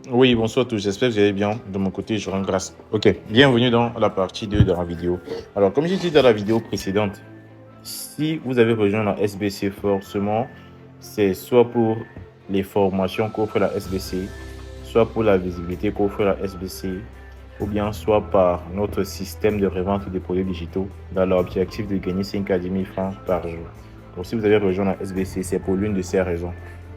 Oui, bonsoir à tous, j'espère que vous allez bien. De mon côté, je rends grâce. Ok, bienvenue dans la partie 2 de la vidéo. Alors, comme j'ai dit dans la vidéo précédente, si vous avez rejoint la SBC, forcément, c'est soit pour les formations qu'offre la SBC, soit pour la visibilité qu'offre la SBC, ou bien soit par notre système de revente des produits digitaux dans l'objectif de gagner 5 à 10 000 francs par jour. Donc, si vous avez rejoint la SBC, c'est pour l'une de ces raisons.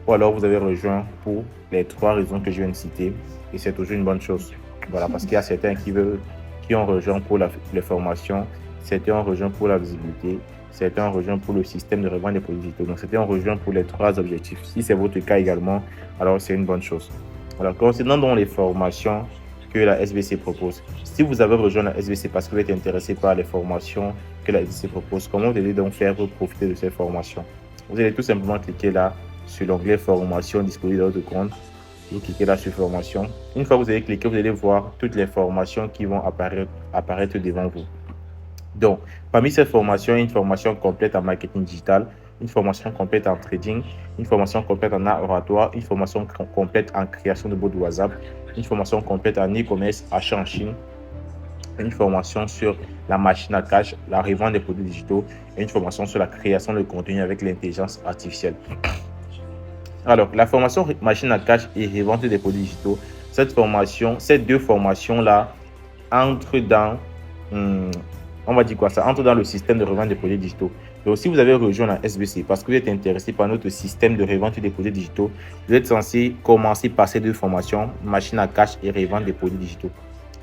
Ou alors, vous avez rejoint pour les 3 raisons que je viens de citer, et c'est toujours une bonne chose. Voilà, parce qu'il y a certains qui ont rejoint pour les formations, certains ont rejoint pour la visibilité, certains ont rejoint pour le système de revente des produits digitaux. Donc, certains ont rejoint pour les 3 objectifs. Si c'est votre cas également, alors c'est une bonne chose. Alors, concernant donc les formations que la SBC propose, si vous avez rejoint la SBC parce que vous êtes intéressé par les formations que la SBC propose, comment vous allez donc faire pour profiter de ces formations? Vous allez tout simplement cliquer là sur l'onglet formation disponible dans votre compte. Vous cliquez là sur formation. Une fois que vous avez cliqué, vous allez voir toutes les formations qui vont apparaître devant vous. Donc, parmi ces formations, une formation complète en marketing digital, une formation complète en trading, une formation complète en art oratoire, une formation complète en création de bots de WhatsApp, une formation complète en e-commerce, achat en Chine, une formation sur la machine à cash, la revente des produits digitaux et une formation sur la création de contenu avec l'intelligence artificielle. Alors, la formation machine à cash et revente des produits digitaux, ces deux formations-là entrent dans, on va dire quoi, ça entre dans le système de revente des produits digitaux. Donc, si vous avez rejoint la SBC parce que vous êtes intéressé par notre système de revente des produits digitaux, vous êtes censé commencer par ces deux formations, machine à cash et revente des produits digitaux.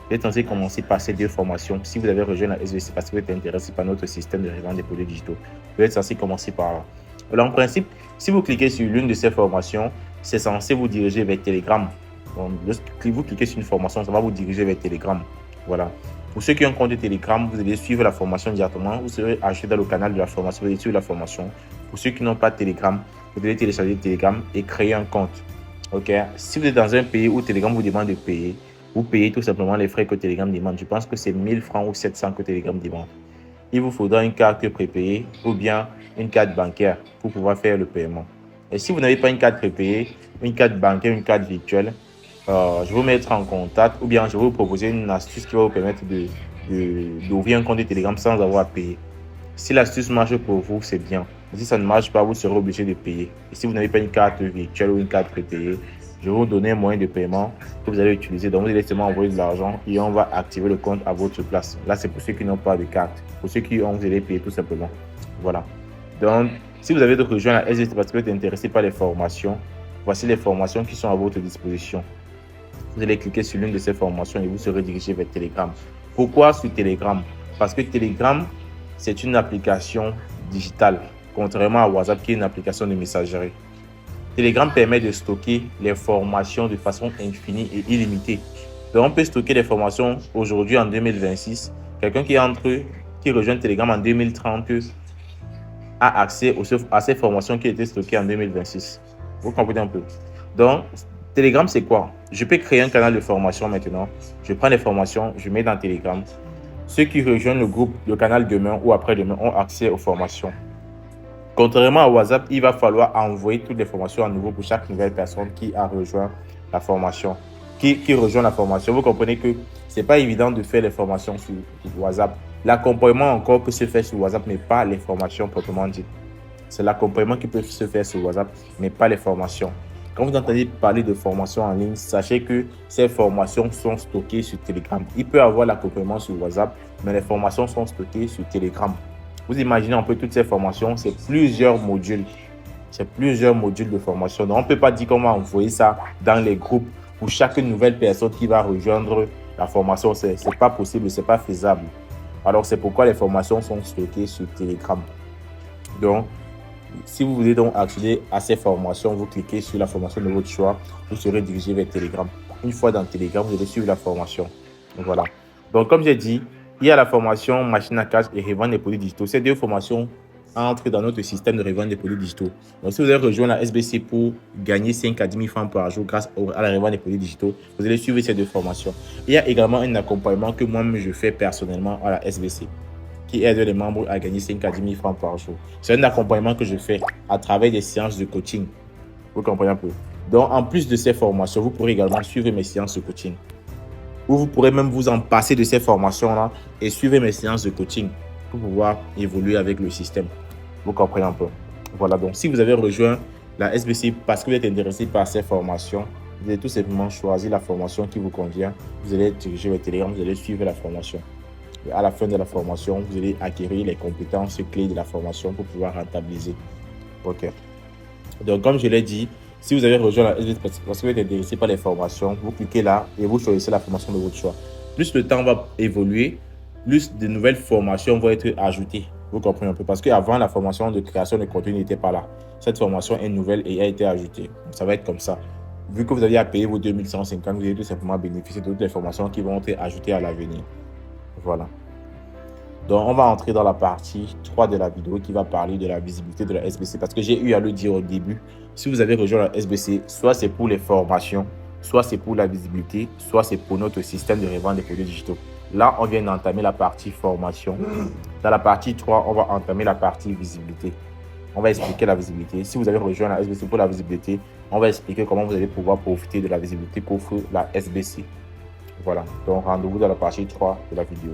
Vous êtes censé commencer par ces deux formations. Si vous avez rejoint la SBC parce que vous êtes intéressé par notre système de revente des produits digitaux, vous êtes censé commencer par là. Alors, en principe, si vous cliquez sur l'une de ces formations, c'est censé vous diriger vers Telegram. Donc, lorsque vous cliquez sur une formation, ça va vous diriger vers Telegram. Voilà. Pour ceux qui ont un compte Telegram, vous allez suivre la formation directement. Vous serez ajouté dans le canal de la formation. Vous allez suivre la formation. Pour ceux qui n'ont pas Telegram, vous devez télécharger Telegram et créer un compte. Ok. Si vous êtes dans un pays où Telegram vous demande de payer, vous payez tout simplement les frais que Telegram demande. Je pense que c'est 1000 francs ou 700 que Telegram demande. Il vous faudra une carte prépayée ou bien une carte bancaire pour pouvoir faire le paiement. Et si vous n'avez pas une carte prépayée, une carte bancaire, une carte virtuelle, je vais vous mettre en contact ou bien je vais vous proposer une astuce qui va vous permettre d'ouvrir un compte de Telegram sans avoir à payer. Si l'astuce marche pour vous, c'est bien. Si ça ne marche pas, vous serez obligé de payer. Et si vous n'avez pas une carte virtuelle ou une carte prépayée, je vais vous donner un moyen de paiement que vous allez utiliser. Donc, vous allez seulement envoyer de l'argent et on va activer le compte à votre place. Là, c'est pour ceux qui n'ont pas de carte. Pour ceux qui ont, vous allez payer tout simplement. Voilà. Donc, si vous avez rejoint la SBC parce que vous êtes intéressé par les formations, voici les formations qui sont à votre disposition. Vous allez cliquer sur l'une de ces formations et vous serez dirigé vers Telegram. Pourquoi sur Telegram? Parce que Telegram, c'est une application digitale, contrairement à WhatsApp qui est une application de messagerie. Telegram permet de stocker les formations de façon infinie et illimitée. Donc, on peut stocker les formations aujourd'hui en 2026. Quelqu'un qui rejoint Telegram en 2030 a accès à ces formations qui étaient stockées en 2026. Vous comprenez un peu? Donc, Telegram, c'est quoi? Je peux créer un canal de formation maintenant. Je prends les formations, je mets dans Telegram. Ceux qui rejoignent le groupe, le canal demain ou après-demain ont accès aux formations. Contrairement à WhatsApp, il va falloir envoyer toutes les formations à nouveau pour chaque nouvelle personne qui a rejoint la formation. Qui rejoint la formation. Vous comprenez que ce n'est pas évident de faire les formations sur WhatsApp. L'accompagnement encore peut se faire sur WhatsApp, mais pas les formations proprement dites. C'est l'accompagnement qui peut se faire sur WhatsApp, mais pas les formations. Quand vous entendez parler de formation en ligne, sachez que ces formations sont stockées sur Telegram. Il peut y avoir l'accompagnement sur WhatsApp, mais les formations sont stockées sur Telegram. Vous imaginez un peu toutes ces formations, c'est plusieurs modules. C'est plusieurs modules de formation. Donc, on ne peut pas dire qu'on va envoyer ça dans les groupes pour chaque nouvelle personne qui va rejoindre la formation. Ce n'est pas possible, ce n'est pas faisable. Alors, c'est pourquoi les formations sont stockées sur Telegram. Donc, si vous voulez donc accéder à ces formations, vous cliquez sur la formation de votre choix, vous serez dirigé vers Telegram. Une fois dans Telegram, vous allez suivre la formation. Donc, voilà. Donc, comme j'ai dit, il y a la formation machine à cash et revente des produits digitaux. Ces deux formations entrent dans notre système de revente des produits digitaux. Donc, si vous avez rejoint la SBC pour gagner 5 à 10 000 francs par jour grâce à la revente des produits digitaux, vous allez suivre ces deux formations. Il y a également un accompagnement que moi-même je fais personnellement à la SBC, qui aide les membres à gagner 5 à 10 000 francs par jour. C'est un accompagnement que je fais à travers des séances de coaching. Vous comprenez un peu? Donc, en plus de ces formations, vous pourrez également suivre mes séances de coaching. Ou vous pourrez même vous en passer de ces formations-là et suivre mes séances de coaching pour pouvoir évoluer avec le système. Vous comprenez un peu? Voilà, donc si vous avez rejoint la SBC parce que vous êtes intéressé par ces formations, vous allez tout simplement choisir la formation qui vous convient. Vous allez diriger votre Telegram, vous allez suivre la formation. Et à la fin de la formation, vous allez acquérir les compétences clés de la formation pour pouvoir rentabiliser. OK. Donc, comme je l'ai dit, si vous avez rejoint la SBC parce que vous êtes intéressé par les formations, vous cliquez là et vous choisissez la formation de votre choix. Plus le temps va évoluer, plus de nouvelles formations vont être ajoutées. Vous comprenez un peu? Parce qu'avant, la formation de création de contenu n'était pas là. Cette formation est nouvelle et a été ajoutée. Donc, ça va être comme ça. Vu que vous aviez à payer vos 2150, vous allez tout simplement bénéficier de toutes les formations qui vont être ajoutées à l'avenir. Voilà. Donc, on va entrer dans la partie 3 de la vidéo qui va parler de la visibilité de la SBC. Parce que j'ai eu à le dire au début, si vous avez rejoint la SBC, soit c'est pour les formations, soit c'est pour la visibilité, soit c'est pour notre système de revente des produits digitaux. Là, on vient d'entamer la partie formation. Dans la partie 3, on va entamer la partie visibilité. On va expliquer la visibilité. Si vous avez rejoint la SBC pour la visibilité, on va expliquer comment vous allez pouvoir profiter de la visibilité qu'offre la SBC. Voilà. Donc, rendez-vous dans la partie 3 de la vidéo.